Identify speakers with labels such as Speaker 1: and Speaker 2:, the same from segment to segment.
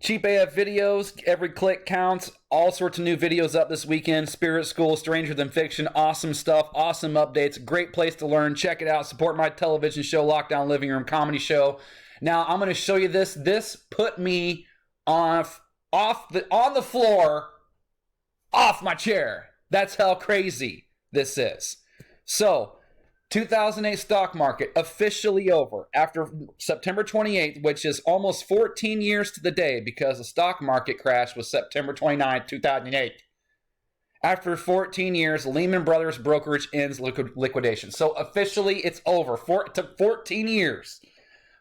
Speaker 1: Cheap AF videos, every click counts. All sorts of new videos up this weekend. Spirit School, Stranger Than Fiction, awesome stuff, awesome updates. Great place to learn. Check it out. Support my television show, Lockdown Living Room Comedy Show. Now I'm going to show you this. This put me on the floor, off my chair. That's how crazy this is. So, 2008 stock market officially over after September 28th, which is almost 14 years to the day because the stock market crash was September 29th, 2008. After 14 years, Lehman Brothers brokerage ends liquidation. So officially it's over. It took 14 years.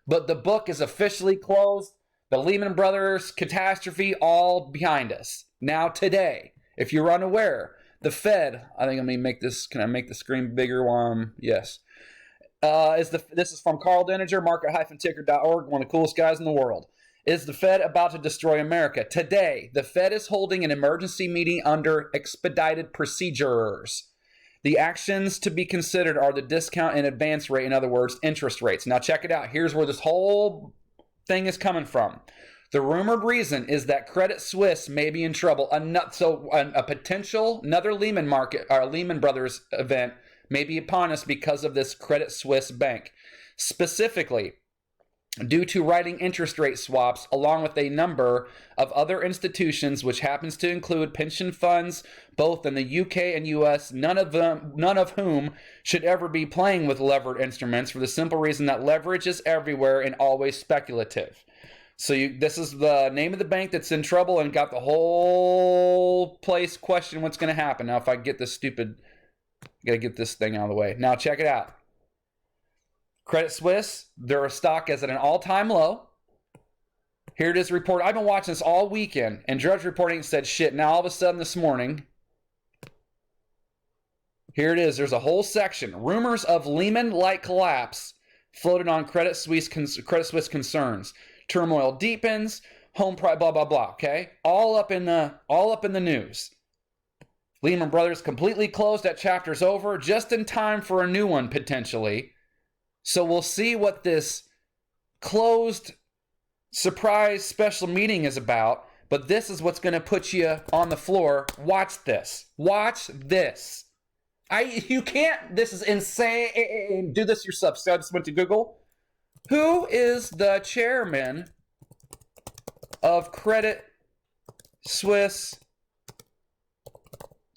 Speaker 1: But the book is officially closed. The Lehman Brothers catastrophe all behind us. Now today, if you're unaware, the Fed, I think let me make this, can I make the screen bigger while yes. This is from Carl Denninger, market-ticker.org, one of the coolest guys in the world. Is the Fed about to destroy America? Today, the Fed is holding an emergency meeting under expedited procedures. The actions to be considered are the discount and advance rate, in other words, interest rates. Now check it out. Here's where this whole thing is coming from. The rumored reason is that Credit Suisse may be in trouble. A potential another Lehman Brothers event may be upon us because of this Credit Suisse bank. Specifically, due to writing interest rate swaps along with a number of other institutions, which happens to include pension funds, both in the UK and US, none of whom should ever be playing with levered instruments for the simple reason that leverage is everywhere and always speculative. So this is the name of the bank that's in trouble and got the whole place questioning what's going to happen. Now, if I get this got to get this thing out of the way. Now, check it out. Credit Suisse, their stock is at an all-time low. Here it is reported. I've been watching this all weekend, and Drudge Reporting said shit. Now, all of a sudden this morning, here it is. There's a whole section. Rumors of Lehman-like collapse floated on Credit Suisse concerns. Turmoil deepens, home price, blah, blah, blah, okay? All up in the news. Lehman Brothers completely closed. That chapter's over, just in time for a new one, potentially. So we'll see what this closed surprise special meeting is about, but this is what's going to put you on the floor. Watch this. Watch this. You can't, this is insane. Do this yourself. So I just went to Google. Who is the chairman of Credit Suisse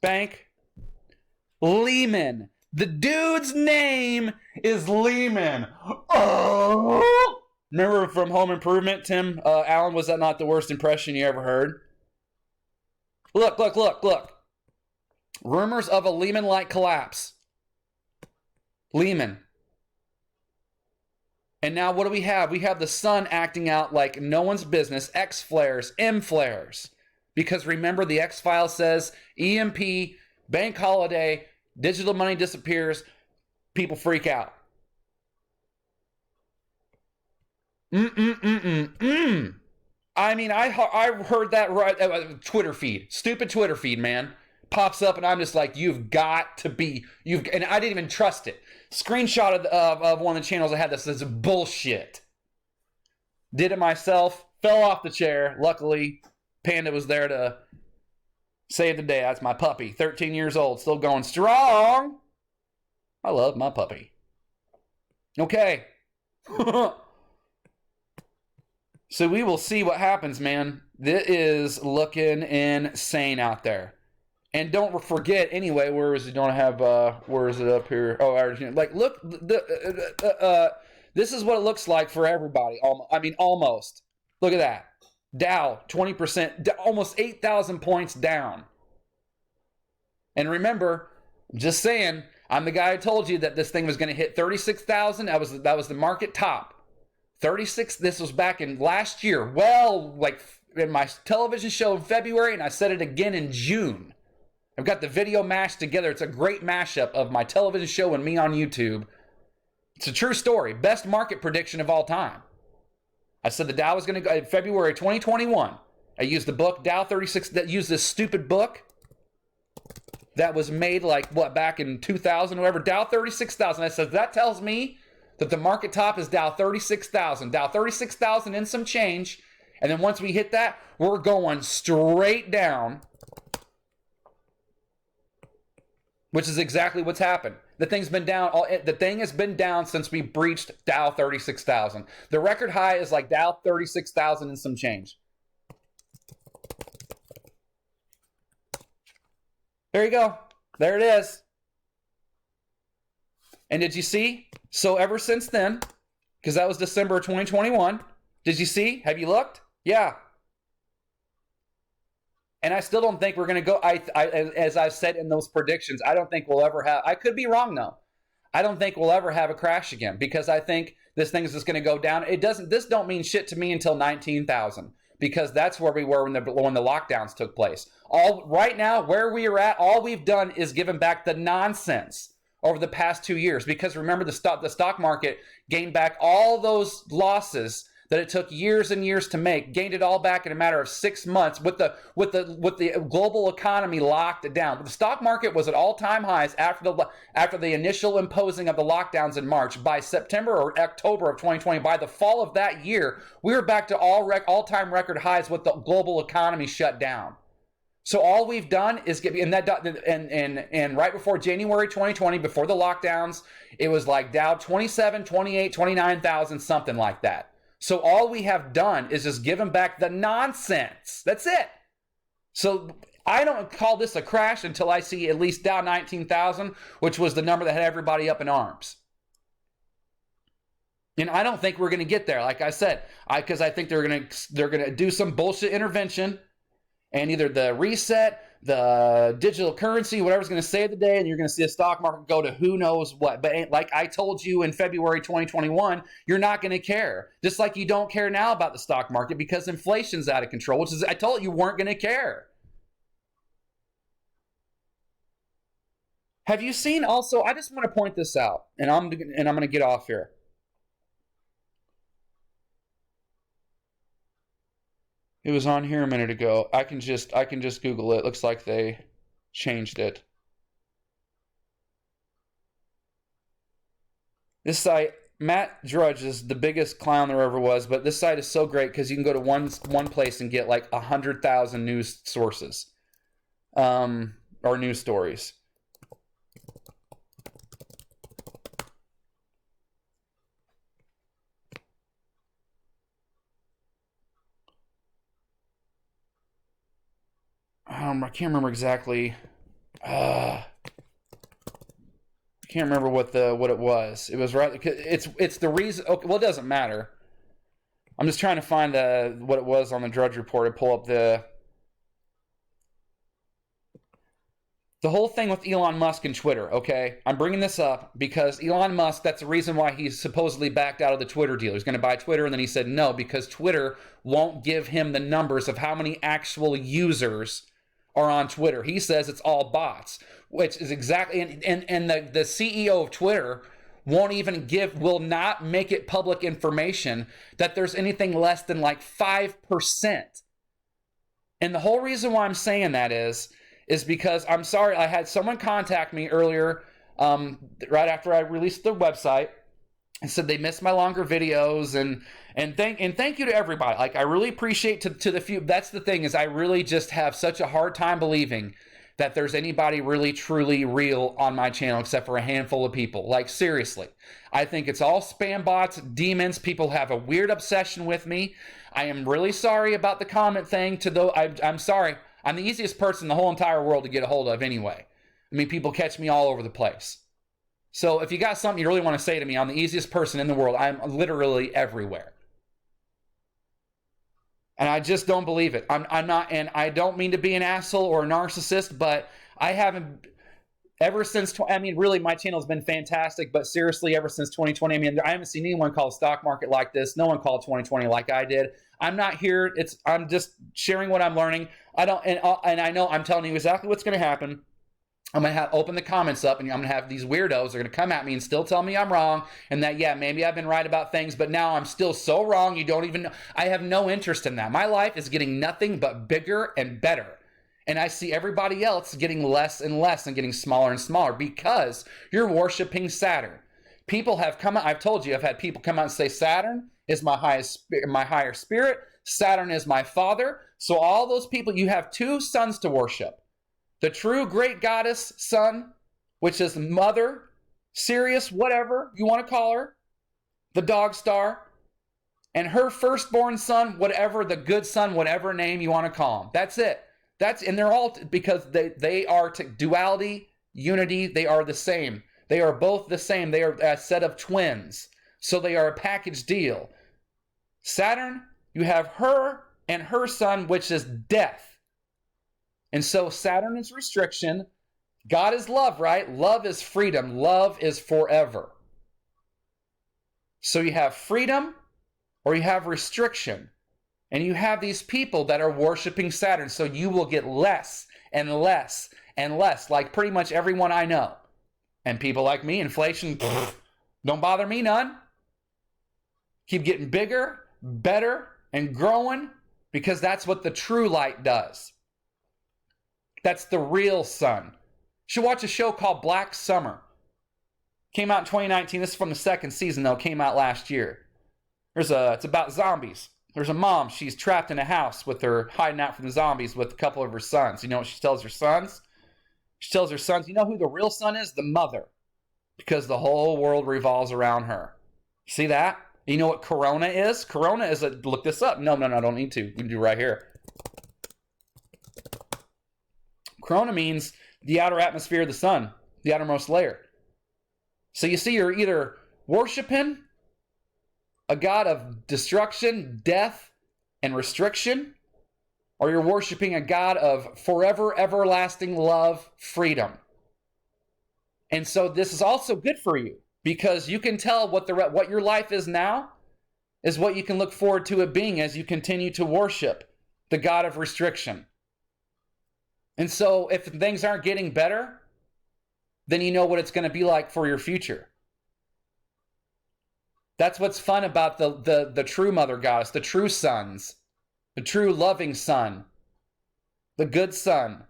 Speaker 1: Bank? Lehman. The dude's name is Lehman. Oh! Remember from Home Improvement, Tim Allen, was that not the worst impression you ever heard? Look. Rumors of a Lehman-like collapse. Lehman. And now what do we have? We have the sun acting out like no one's business. X flares, M flares. Because remember, the X-File says EMP, bank holiday, digital money disappears, people freak out. I mean, I heard that right. Twitter feed, stupid Twitter feed, man, pops up, and I'm just like, you've got to be, and I didn't even trust it. Screenshot of one of the channels I had that says bullshit. Did it myself, fell off the chair. Luckily, Panda was there to save the day. That's my puppy, 13 years old, still going strong. I love my puppy. Okay. So we will see what happens, man. This is looking insane out there. And don't forget, anyway, where is it? Don't have, where is it up here? Oh, Argentina. Like, look, this is what it looks like for everybody. I mean, almost. Look at that. Dow, 20%, almost 8,000 points down. And remember, just saying, I'm the guy who told you that this thing was going to hit 36,000. That was the market top. 36, this was back in last year. Well, like in my television show in February, and I said it again in June. I've got the video mashed together. It's a great mashup of my television show and me on YouTube. It's a true story. Best market prediction of all time. I said the Dow was going to go in February 2021. I used the book Dow 36, that used this stupid book that was made like, what, back in 2000 or whatever. Dow 36,000. I said, that tells me that the market top is Dow 36,000. Dow 36,000 and some change. And then once we hit that, we're going straight down, which is exactly what's happened. The thing's been down. The thing has been down since we breached Dow 36,000. The record high is like Dow 36,000 and some change. There you go. There it is. And did you see? So ever since then, because that was December 2021, did you see? Have you looked? Yeah. And I still don't think we're going to go, as I've said in those predictions, I don't think we'll ever have, I could be wrong though. I don't think we'll ever have a crash again because I think this thing is just going to go down. This don't mean shit to me until 19,000 because that's where we were when the lockdowns took place. Right now, where we are at, all we've done is given back the nonsense over the past 2 years because remember the stock market gained back all those losses that it took years and years to make, gained it all back in a matter of 6 months with the global economy locked down. The stock market was at all-time highs after the initial imposing of the lockdowns in March. By September or October of 2020, by the fall of that year, we were back to all-time record highs with the global economy shut down. So all we've done is get and right before January 2020, before the lockdowns, it was like Dow 27, 28, 29,000, something like that. So all we have done is just given back the nonsense. That's it. So I don't call this a crash until I see at least Dow 19,000, which was the number that had everybody up in arms. And I don't think we're going to get there. Like I said, because I think they're going to do some bullshit intervention, and either the reset, the digital currency, whatever's going to save the day, and you're going to see the stock market go to who knows what. But like I told you in February 2021, you're not going to care. Just like you don't care now about the stock market because inflation's out of control, which is, I told you weren't going to care. Have you seen also, I just want to point this out, and I'm going to get off here. It was on here a minute ago. I can just Google it. Looks like they changed it. This site, Matt Drudge is the biggest clown there ever was, but this site is so great because you can go to one place and get like 100,000 news sources, or news stories. I can't remember exactly. I can't remember what it was. It was right. It's the reason. Okay, well, it doesn't matter. I'm just trying to find what it was on the Drudge Report. I pull up the whole thing with Elon Musk and Twitter. Okay, I'm bringing this up because Elon Musk. That's the reason why he's supposedly backed out of the Twitter deal. He's going to buy Twitter, and then he said no because Twitter won't give him the numbers of how many actual users are on Twitter. He says it's all bots, which is exactly, and the CEO of Twitter will not make it public information that there's anything less than like 5%. And the whole reason why I'm saying that is because I'm sorry, I had someone contact me earlier, right after I released the website, and said they missed my longer videos and thank you to everybody. Like I really appreciate to the few. That's the thing is I really just have such a hard time believing that there's anybody really truly real on my channel except for a handful of people. Like seriously, I think it's all spam bots, demons. People have a weird obsession with me. I am really sorry about the comment thing. I'm sorry. I'm the easiest person in the whole entire world to get a hold of anyway. I mean, people catch me all over the place. So if you got something you really want to say to me, I'm the easiest person in the world. I'm literally everywhere. And I just don't believe it. I'm not, and I don't mean to be an asshole or a narcissist, but I haven't, ever since, really my channel's been fantastic, but seriously, ever since 2020, I haven't seen anyone call the stock market like this. No one called 2020 like I did. I'm not here. I'm just sharing what I'm learning. And I know I'm telling you exactly what's going to happen. I'm going to open the comments up and I'm going to have these weirdos. They're going to come at me and still tell me I'm wrong. And that, yeah, maybe I've been right about things, but now I'm still so wrong. You don't even know. I have no interest in that. My life is getting nothing but bigger and better. And I see everybody else getting less and less and getting smaller and smaller because you're worshiping Saturn. People have come out. I've told you, I've had people come out and say Saturn is my higher spirit. Saturn is my father. So all those people, you have two suns to worship. The true great goddess sun, which is mother, Sirius, whatever you want to call her, the dog star, and her firstborn son, whatever, the good son, whatever name you want to call him. That's it. And they're all, because they are duality, unity, they are the same. They are both the same. They are a set of twins. So they are a package deal. Saturn, you have her and her son, which is death. And so Saturn is restriction. God is love, right? Love is freedom. Love is forever. So you have freedom or you have restriction. And you have these people that are worshiping Saturn. So you will get less and less and less, like pretty much everyone I know. And people like me, inflation, don't bother me none. Keep getting bigger, better, and growing, because that's what the true light does. That's the real sun. You should watch a show called Black Summer. Came out in 2019. This is from the second season, though. Came out last year. It's about zombies. There's a mom. She's trapped in a house with her, hiding out from the zombies with a couple of her sons. You know what she tells her sons? She tells her sons, you know who the real son is? The mother. Because the whole world revolves around her. See that? You know what corona is? Corona is look this up. No, I don't need to. You can do right here. Corona means the outer atmosphere of the sun, the outermost layer. So you see, you're either worshiping a god of destruction, death, and restriction, or you're worshiping a God of forever, everlasting love, freedom. And so this is also good for you, because you can tell what your life is now is what you can look forward to it being as you continue to worship the God of restriction. And so if things aren't getting better, then you know what it's going to be like for your future. That's what's fun about the true mother goddess, the true sons. The true loving son, the good son,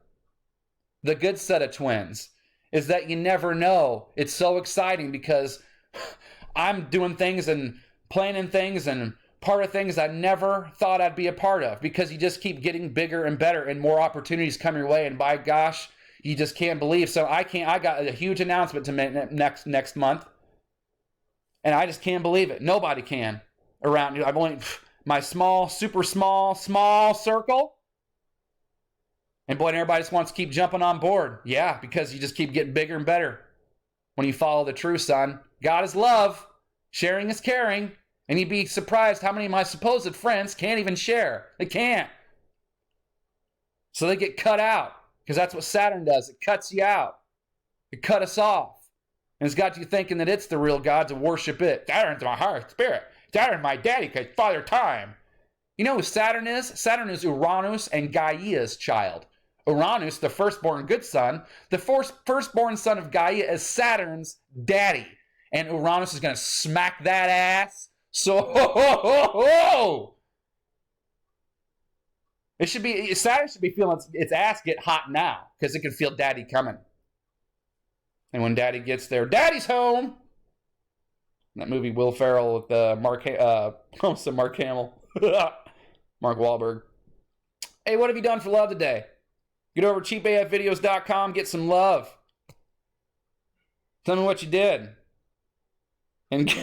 Speaker 1: the good set of twins, is that you never know. It's so exciting because I'm doing things and planning things and part of things I never thought I'd be a part of, because you just keep getting bigger and better and more opportunities come your way. And by gosh, you just can't believe. So I got a huge announcement to make next month. And I just can't believe it. Nobody can around you. I've only... my small, super small circle. And boy, everybody just wants to keep jumping on board. Yeah, because you just keep getting bigger and better when you follow the true sun. God is love. Sharing is caring. And you'd be surprised how many of my supposed friends can't even share. They can't. So they get cut out, because that's what Saturn does. It cuts you out. It cut us off. And it's got you thinking that it's the real God to worship it. Saturn's my heart spirit. Saturn, my daddy, because Father Time. You know who Saturn is? Saturn is Uranus and Gaia's child. Uranus, the firstborn good son. The firstborn son of Gaia is Saturn's daddy. And Uranus is going to smack that ass. So, Saturn should be feeling its ass get hot now, because it can feel daddy coming. And when daddy gets there, daddy's home. That movie, Will Ferrell with Mark Hamill. Mark Wahlberg. Hey, what have you done for love today? Get over to cheapafvideos.com, get some love. Tell me what you did. And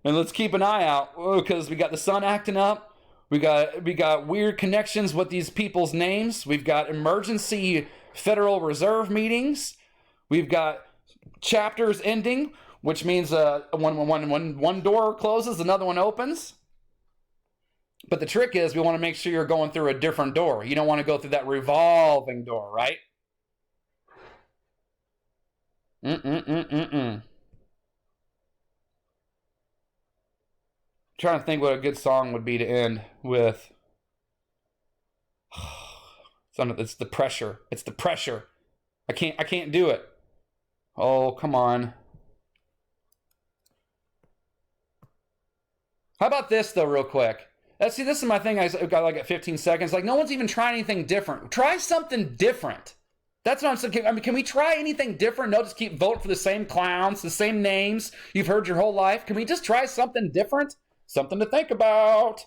Speaker 1: let's keep an eye out, because we got the sun acting up. We got weird connections with these people's names. We've got emergency Federal Reserve meetings. We've got chapters ending, which means when one door closes, another one opens. But the trick is we want to make sure you're going through a different door. You don't want to go through that revolving door, right? Trying to think what a good song would be to end with. It's the pressure. It's the pressure. I can't do it. Oh, come on. How about this, though, real quick? See, this is my thing. I got like at 15 seconds. Like, no one's even trying anything different. Try something different. That's what I'm saying. I mean, can we try anything different? No, just keep voting for the same clowns, the same names you've heard your whole life. Can we just try something different? Something to think about.